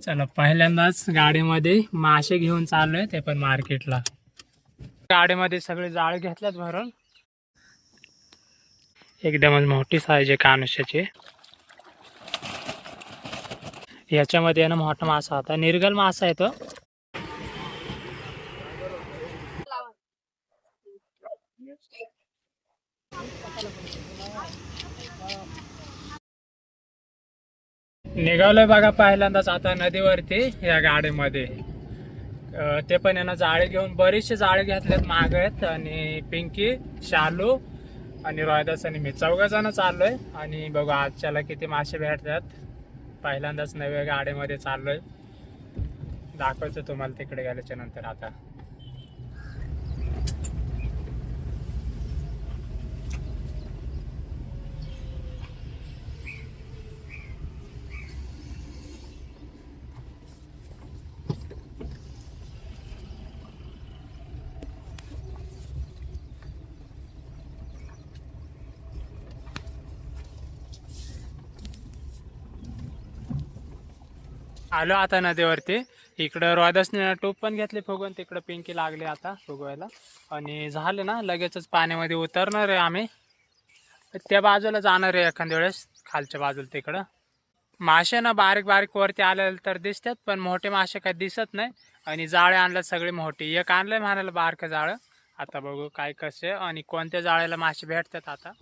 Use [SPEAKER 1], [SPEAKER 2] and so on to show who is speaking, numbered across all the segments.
[SPEAKER 1] चला पहिल्यांदाच गाडीमध्ये मासे घेऊन चाललोय, ते पण मार्केटला. गाडीमध्ये सगळे जाळे घेतल्यात भरून. एकदमच मोठी साईज आहे कानुष्याची. याच्यामध्ये ना मोठा मासा होता, निर्गल मासा आहे तो. निघालोय बघा पहिल्यांदाच आता नदीवरती या गाडीमध्ये. ते पण यांना जाळे घेऊन बरेचसे जाळे घेतलेत माग आहेत. आणि पिंकी, शालू आणि रोहिदास आणि मी 4 जण चाललोय. आणि बघू आजच्याला किती मासे भेटतात. पहिल्यांदाच नव्या गाडीमध्ये चाललोय, दाखवतो तुम्हाला तिकडे गेल्याच्या नंतर. आता आलो आता नदीवरती. इकडं रोहिदासने टोप पण घेतली फुगवून, तिकडं पिंकी लागली आता फुगवायला. आणि झाले ना लगेचच पाण्यामध्ये उतरणार आहे आम्ही. त्या बाजूला जाणार आहे एखाद्या वेळेस, खालच्या बाजूला तिकडं. मासे ना बारीक बारीक वरती आलेले तर दिसतात, पण मोठे मासे काही दिसत नाही. आणि जाळे आणल्यात सगळे मोठी. एक आणलंय म्हणायला बारकं जाळं. आता बघू काय कसे आणि कोणत्या जाळ्याला मासे भेटतात आता.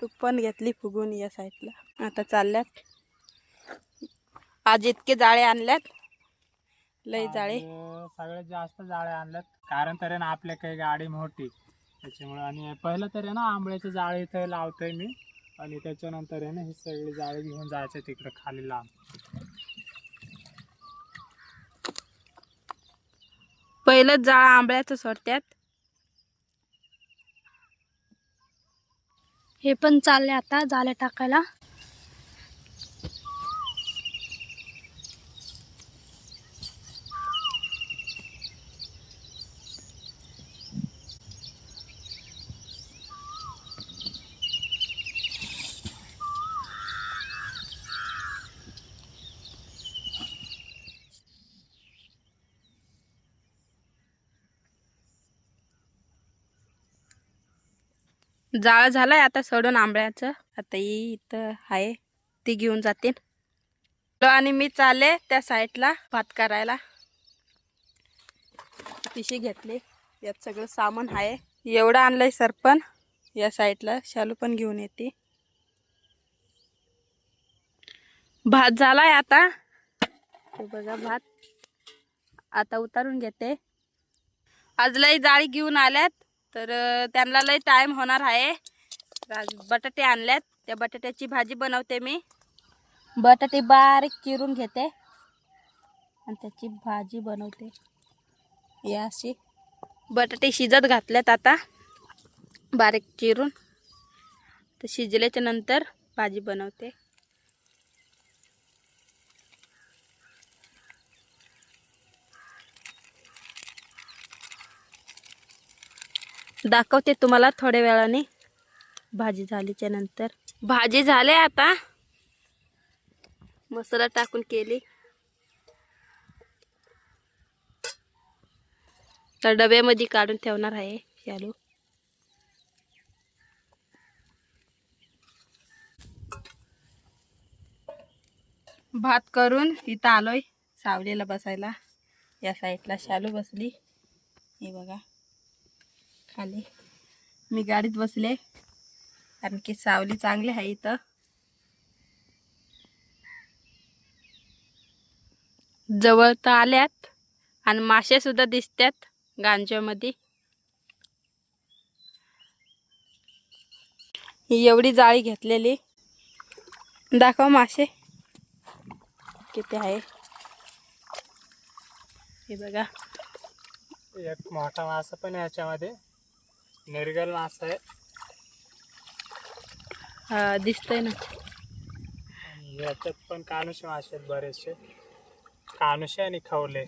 [SPEAKER 2] तू पण घेतली फुगून या साईडला. आता चालल्यात. आज इतके जाळे आणल्यात, लय जाळे.
[SPEAKER 1] सगळ्यात जास्त जाळे आणल्यात, कारण तर ना आपल्या काही गाडी मोठी त्याच्यामुळे. आणि पहिलं तर आहे ना आंबळ्याचे जाळे इथं लावतोय मी. आणि त्याच्यानंतर आहे ना ही सगळी जाळे घेऊन जायचे तिकडे खाली लांब.
[SPEAKER 2] पहिलंच जाळ आंबळ्याचं सोडत्यात.
[SPEAKER 3] हे पण चालले आता जाळे टाकायला.
[SPEAKER 2] जाळ झालाय आता सोडून आंबळ्याचं. आता इथं आहे, ती घेऊन जातील. आणि मी चालले त्या साईडला भात करायला. पिशी घेतली, यात सगळं सामान आहे. एवढं आणलंय सरपण. या साईडला शालू पण घेऊन येते. भात झालाय आता. हे बघा भात आता उतारून घेते. आज लय जाळी घेऊन आल्यात, तर त्यांना लय टाइम होणार आहे. बटाटे आणल्यात, त्या बटाट्याची भाजी बनवते मी. बटाटे बारीक चिरून घेते आणि त्याची भाजी बनवते. या अशी बटाटे शिजत घातल्यात आता बारीक चिरून. तर शिजल्याच्या नंतर भाजी बनवते. दाखवते तुम्हाला थोड्या वेळाने भाजी झाल्याच्या नंतर. भाजी झाले आता, मसाला टाकून केली. तर डब्यामध्ये काढून ठेवणार आहे शालू. भात करून इथं आलोय सावलीला बसायला. या साईडला शालू बसली, हे बघा खाली. मी गाडीत बसले कारण की सावली चांगली आहे इथं. जवळ तर आल्यात आणि मासे सुद्धा दिसतात गांजामध्ये. एवढी जाळी घेतलेली. दाखव मासे किती आहे. हे बघा
[SPEAKER 1] एक मोठा मासा पण याच्यामध्ये, निर्गल मासा आहे.
[SPEAKER 2] हा दिसतोय ना.
[SPEAKER 1] याच्यात पण कानुशे मासे आहेत बरेचसे, कानुशे आणि खवले.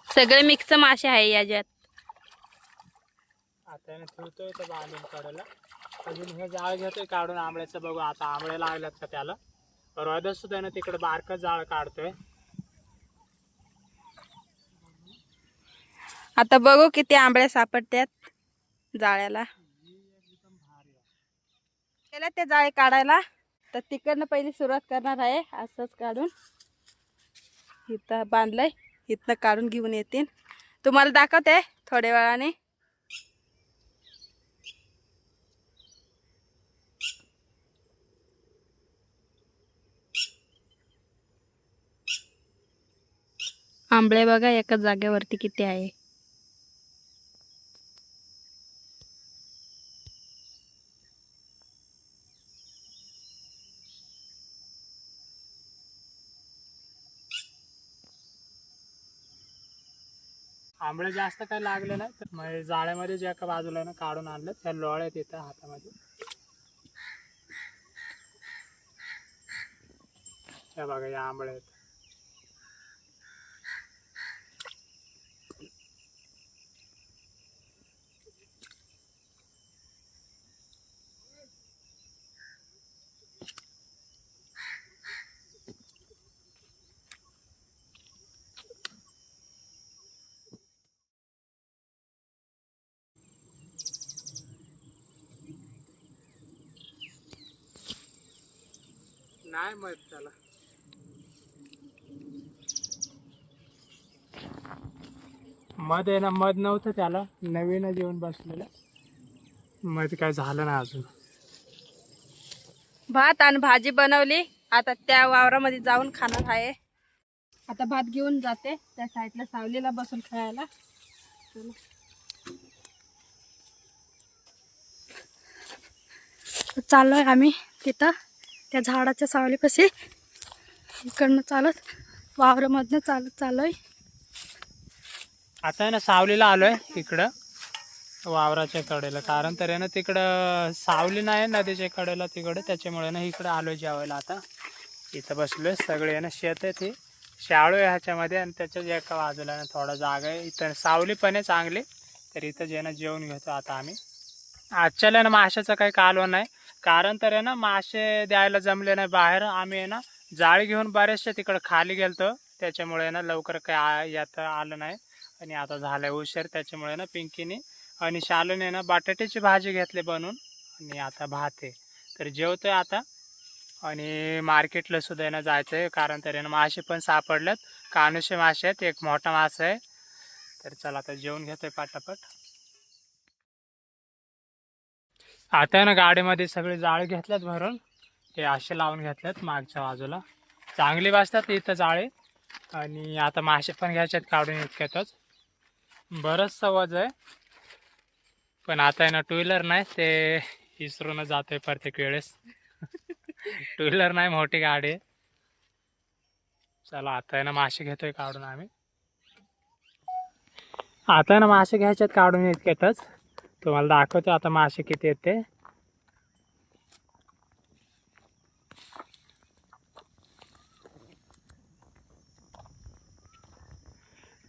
[SPEAKER 2] सगळे मिक्स मासे आहे याच्यात.
[SPEAKER 1] आता याने ठेवतोय तर बांधून कडेला. अजून हे जाळ घेतोय काढून आंबळ्याचं. बघू आता आंबळे लागल्यात का त्याला. रोहिदास सुद्धा ना तिकडे बारकं जाळ काढतोय.
[SPEAKER 2] आता बघू किती आंबळे सापडतात जाळ्याला. गेला ते जाळे काढायला, तर तिकडनं पहिली सुरुवात करणार आहे. असंच काढून इथं बांधलंय, इथनं काढून घेऊन येतील. तुम्हाला दाखवते थोड्या वेळाने. आंबळे बघा एकाच जागेवरती किती आहे.
[SPEAKER 1] आंबळे जास्त काही लागले नाही तर मग जाळ्यामध्ये जे एका बाजूला आहे ना काढून आणलं. त्या लोळ्यात येतं हातामध्ये. हे बघा या आंबळे आहेत. नाही मग त्याला मध आहे ना, मध नव्हतं त्याला, नवीनच येऊन बसलेलं. मध काय झालं नाही अजून.
[SPEAKER 2] भात आणि भाजी बनवली. आता त्या वावरामध्ये जाऊन खाणार आहे. आता भात घेऊन जाते त्या साईडला सावलीला बसून खायला.
[SPEAKER 3] चाललोय आम्ही तिथं त्या झाडाच्या सावलीपाशी. इकडनं चालत वावरामधनं चालत चाललोय.
[SPEAKER 1] आता आहे ना सावलीला आलोय इकडं वावराच्या कडेला. कारण तर आहे ना तिकडं सावली नाही नदीच्या कडेला तिकडं, त्याच्यामुळे ना इकडं आलोय जेवायला. आता इथं बसलोय. सगळे आहे ना शेत आहे, ते शाळू आहे ह्याच्यामध्ये आणि त्याच्याच एका बाजूला ना थोडा जागा आहे. इथं सावली पण आहे चांगली, तर इथं जे ना जेवून घेतो आता आम्ही. आजच्याला ना माशाचं काही कालवण नाही. कारण तर आहे ना मासे द्यायला जमले नाही बाहेर. आम्ही आहे ना जाळी घेऊन बरेचसे तिकडं खाली गेलतो, त्याच्यामुळे ना लवकर काही येता आलं नाही. आणि आता झालंय उशीर, त्याच्यामुळे ना पिंकीने आणि शालूने ना बटाट्याची भाजी घेतली बनवून. आणि आता भात आहे, तर जेवतोय आता. आणि मार्केटला सुद्धा आहे ना जायचं आहे, कारण तर आहे ना मासे पण सापडल्यात. कानुशे मासे आहेत, एक मोठा मासा आहे. तर चला आता जेवून घेतोय पटापट. आता आहे ना गाडीमध्ये सगळे जाळे घेतल्यात भरून, ते असे लावून घेतल्यात मागच्या बाजूला. चांगली बसतात इथं जाळे. आणि आता मासे पण घ्यायच्यात काढून इतक्यातच. बरंच सवज आहे, पण आता आहे ना टू व्हीलर नाही, ते विसरून जातोय प्रत्येक वेळेस. टू व्हीलर नाही, मोठी गाडी आहे. चला आता आहे ना मासे घेतोय काढून आम्ही. आता आहे ना मासे घ्यायच्यात काढून इतक्यातच. तुम्हाला दाखवतो आता मासे किती आहेत ते.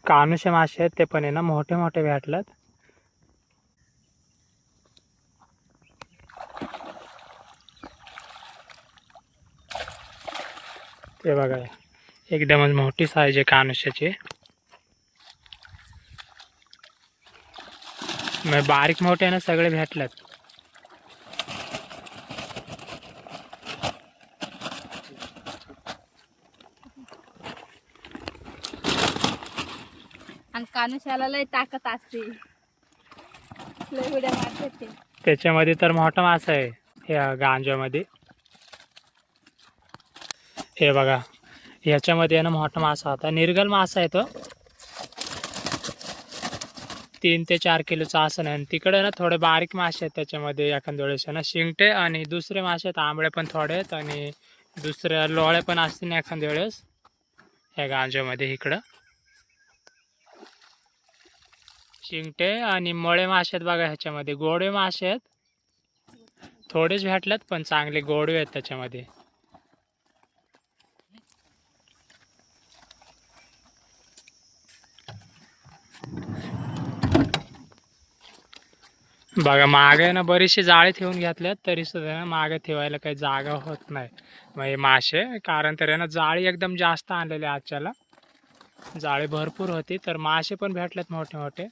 [SPEAKER 1] कानुशे मासे आहेत, ते पण आहे ना मोठे मोठे भेटल्यात. ते बघा एकदमच मोठी साईज आहे कानुशाची. मग बारीक मोठे ना सगळे भेटल्यात.
[SPEAKER 2] आणि कानुशाला लय ताकद असते, लय उड्या मारते ते.
[SPEAKER 1] त्याच्यामध्ये तर मोठा मासा आहे या गांजामध्ये. हे बघा ह्याच्यामध्ये ना मोठा मासा होता, निर्गल मासा आहे तो. 3 ते 4 किलोचा असं. आणि तिकडे ना थोडे बारीक मासे आहेत त्याच्यामध्ये. एखाद्या वेळेस ना शिंगटे आणि दुसरे मासे आहेत, आंबळे पण थोडे आहेत आणि दुसऱ्या लोळे पण असतील ना एखाद्या वेळेस ह्या गांजामध्ये. इकडं शिंगटे आणि मळे मासे आहेत बघा. ह्याच्यामध्ये गोडवे मासे आहेत, थोडेच भेटल्यात पण चांगले गोडवे आहेत त्याच्यामध्ये. बघा मागे ना बरीचशी जाळी ठेवून घेतल्यात तरी सुद्धा ना मागे ठेवायला काही जागा होत नाही. मग हे मासे कारण तर आहे ना जाळी एकदम जास्त आणलेली आजच्याला, जाळी भरपूर होती तर मासे पण भेटलेत मोठे मोठे.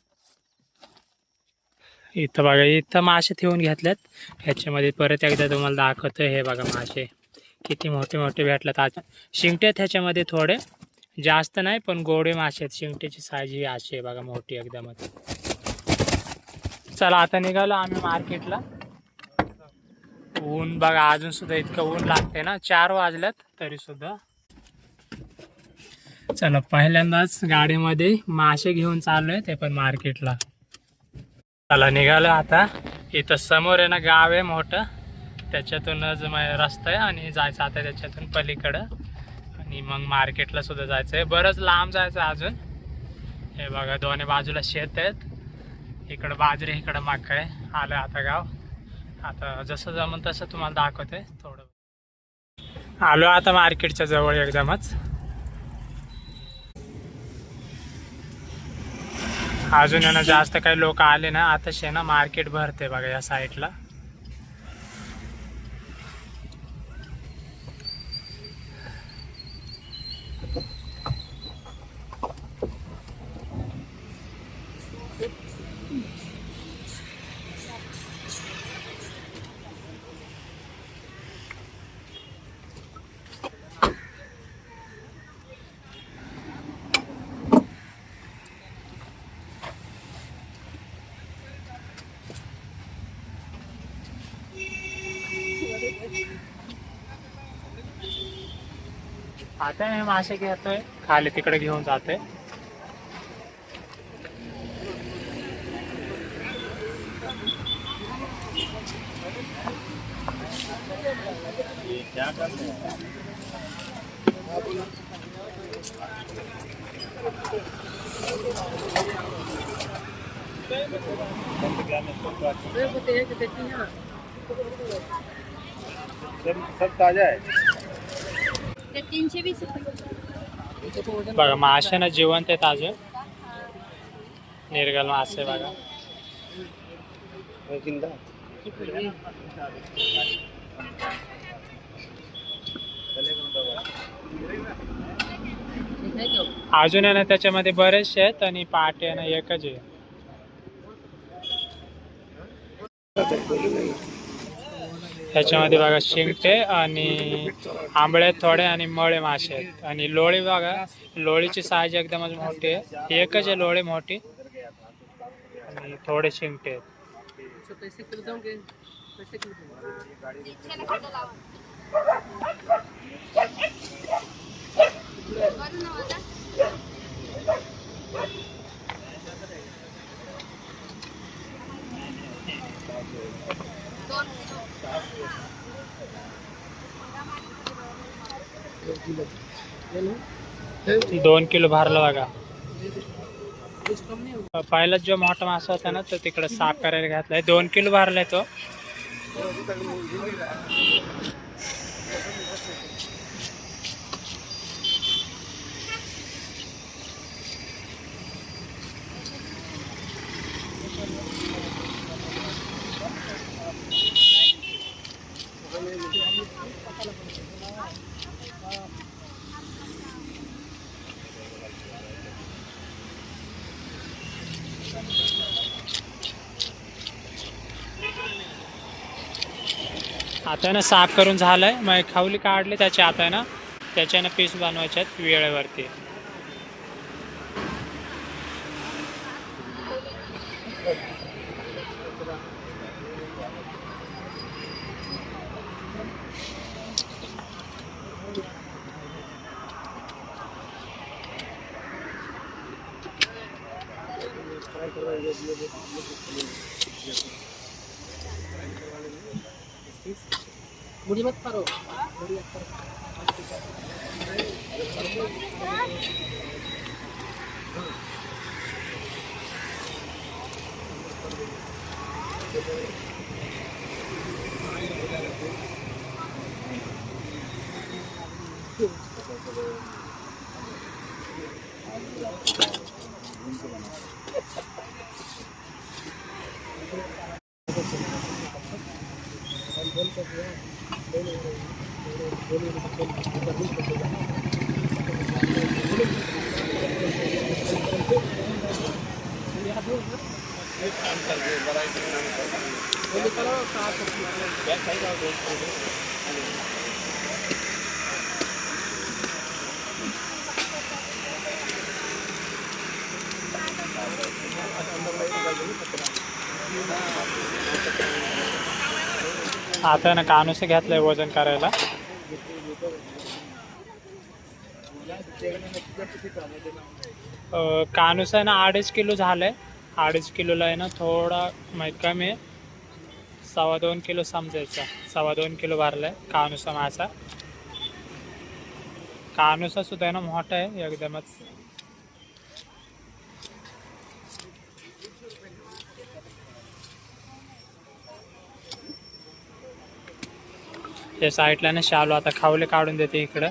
[SPEAKER 1] इथं बघा इथं मासे ठेवून घेतल्यात. ह्याच्यामध्ये परत एकदा तुम्हाला दाखवतो. हे बघा मासे किती मोठे मोठे भेटलेत आज. शिंगटे आहेत ह्याच्यामध्ये थोडे, जास्त नाही पण गोडे मासे आहेत. शिंगटेची साईज ही अशी आहे बघा, मोठी एकदमच. चला आता निघालो आम्ही मार्केटला. ऊन बघा अजून सुद्धा इतकं ऊन लागते ना, 4 वाजल्यात तरी सुद्धा. चला पहिल्यांदाच गाडीमध्ये मासे घेऊन चाललोय, ते पण मार्केटला. चला निघालो आता. इथं समोर आहे ना गाव आहे मोठं, त्याच्यातूनच रस्ता आहे आणि जायचं आता त्याच्यातून पलीकडं. आणि मग मार्केटला सुद्धा जायचं आहे. बरंच लांब जायचं अजून. हे बघा दोन्ही बाजूला शेत आहेत, इकडं बाजरी इकडं मका आहे. आलं आता गाव. आता जसं जमन तसं तुम्हाला दाखवते थोडं. आलो आता मार्केटच्या जवळ एकदमच. अजून ना जास्त काही लोक आले ना, आता ना मार्केट भरते बघा या साईडला. आता हे मासे घेतोय, खाली तिकडे घेऊन जाते.
[SPEAKER 4] सब ताजा है.
[SPEAKER 2] ते 320
[SPEAKER 1] बघा मासे ना जिवंत आहेत अजून, निर्गल मासे बघा.
[SPEAKER 4] जिंदा.
[SPEAKER 1] अजून आहे ना त्याच्यामध्ये बरेचसे आहेत आणि पाटे आहे ना एकच आहे. ह्याच्यामध्ये बघा शिंगटे आणि आंबळे थोडे आणि मळे मासे आहेत. आणि लोळी बघा, लोळीची साईज एकदमच मोठी आहे. एकच आहे लोळी मोठी आणि थोडे शिंगटे आहेत. दोन किलो भरला बघा. पहिला जो मोठा मासा होता ना तो तिकडे साफ करायला घातलाय. 2 किलो भरलाय तो. आता ना साफ करून झालंय, मग खावली काढली त्याची. आता ना त्याच्यानं पीस बनवायच्यात वेळेवरती.
[SPEAKER 5] मुड़ी मत मारो.
[SPEAKER 1] आता ना कानूस घेतलंय वजन करायला. कानूस आहे ना 2.5 किलो झालंय. 2.5 किलोला आहे ना थोडा कमी आहे. 2.25 किलो समजायचा. 2.25 किलो भरलाय कानूसा मासा. कानूसा सुद्धा आहे ना मोठा आहे एकदमच. त्या साईडला ना शालू आता खावले काढून देते इकडं.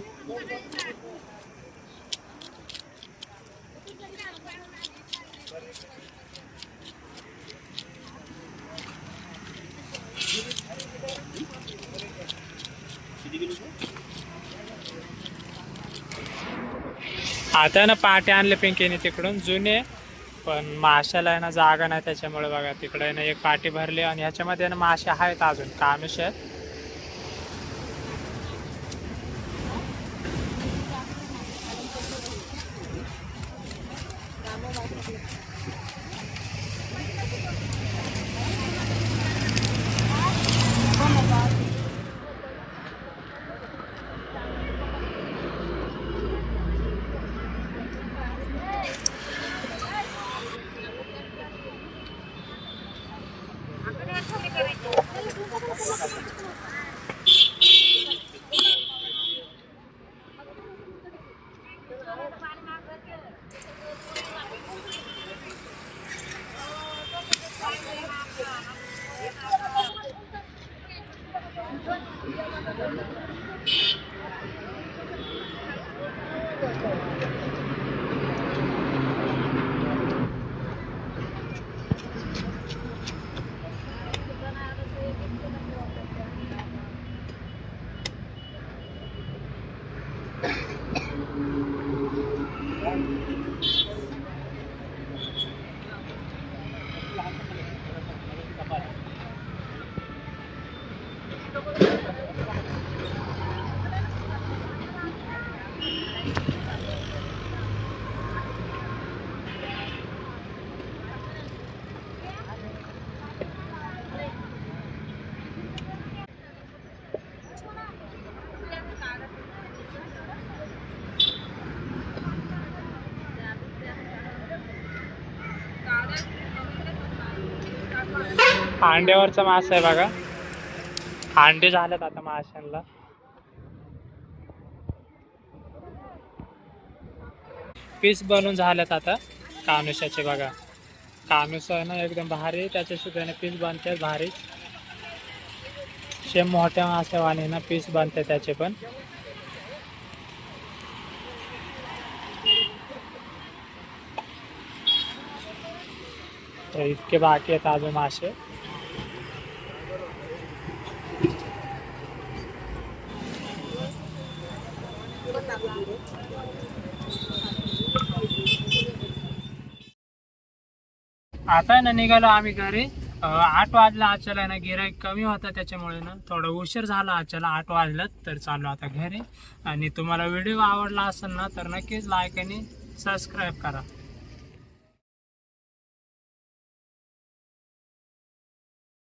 [SPEAKER 1] आता ना पाटे आणले पिंकीने तिकडून जुने, पण माशाला आहे ना जागा नाही त्याच्यामुळे बघा तिकडे ना एक पाटी भरली आणि ह्याच्यामध्ये ना मासे आहेत अजून कानुष आहेत. अंड्यावरचा मासा आहे बघा. अंडे झालेत आता माशांना. पीस बनवून झालेत आता कानुसाचे बघा. कानुस आहे ना एकदम भारी. त्याचे सुद्धा पीस बनतात भारी. शेम मोठ्या मासेवाने ना पीस बनते त्याचे पण. तर इतके बाकी आहेत अजून मासे. आता ना निघालो आम्ही घरी. 8 वाजला. आजच्याला ना गिऱ्हाईक कमी होता त्याच्यामुळे ना थोडा उशीर झाला. आजच्याला 8 वाजलं तर चाललो आता घरी. आणि तुम्हाला व्हिडिओ आवडला असेल ना तर नक्कीच लाईक आणि सबस्क्राईब करा.